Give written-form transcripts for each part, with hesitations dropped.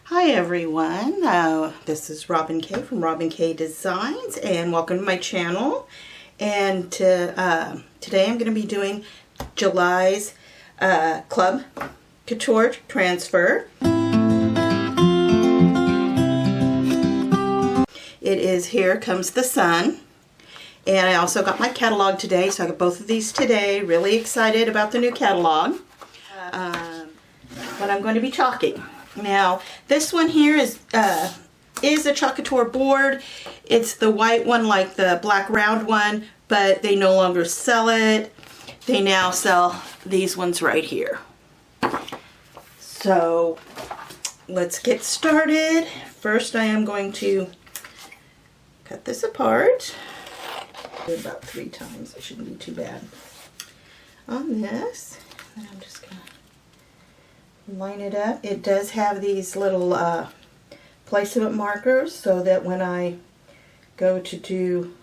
Hi everyone, this is Robin K from Robin K Designs and welcome to my channel. And today I'm going to be doing July's Club Couture transfer. It is Here Comes the Sun. And I also got my catalog today, so I got both of these today. Really excited about the new catalog. But I'm going to be chalking. Now, this one here is a Chalk Couture board. It's the white one like the black round one, but they no longer sell it. They now sell these ones right here. So, let's get started. First, I am going to cut this apart. About 3 times. It shouldn't be too bad. On this, and I'm just going to line it up. It does have these little placement markers so that when I go to do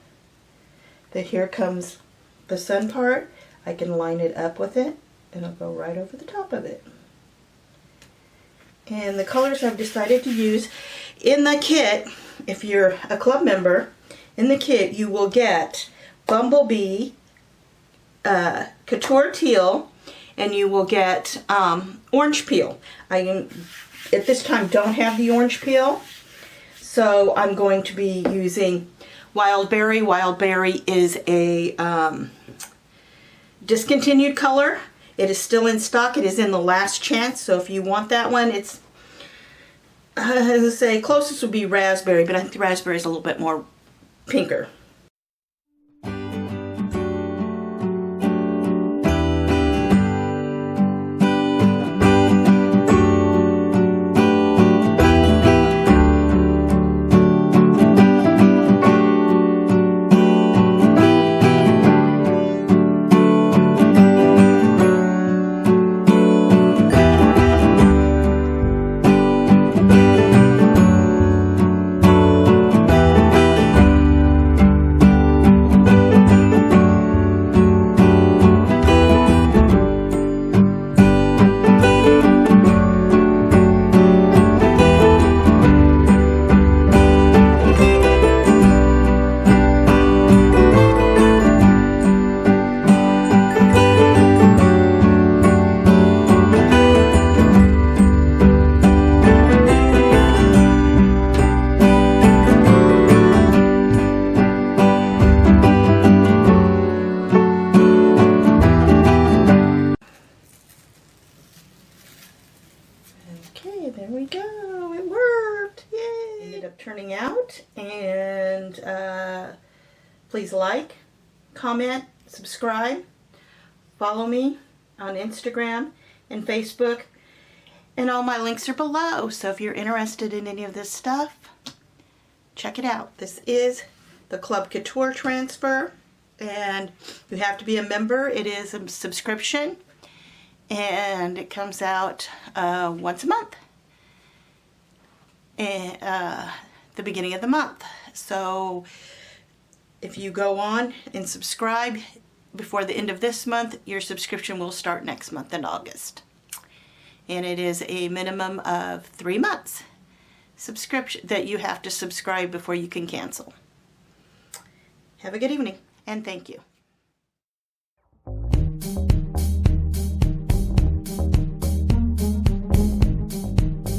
the Here Comes the Sun part, I can line it up with it and it'll go right over the top of it. And the colors I've decided to use in the kit, if you're a club member, in the kit you will get Bumblebee, Couture Teal, and you will get orange peel. I at this time don't have the orange peel, so I'm going to be using Wild Berry. Wild Berry is a discontinued color. It is still in stock. It is in the last chance, so if you want that one, it's, as I say, closest would be Raspberry, but I think the Raspberry is a little bit more pinker. Okay, there we go. It worked. Yay! Ended up turning out, and please like, comment, subscribe, follow me on Instagram and Facebook, and all my links are below. So if you're interested in any of this stuff, check it out. This is the Club Couture transfer, and you have to be a member. It is a subscription. And it comes out once a month, and the beginning of the month. So if you go on and subscribe before the end of this month, your subscription will start next month in August. And it is a minimum of 3 months subscription that you have to subscribe before you can cancel. Have a good evening, and thank you.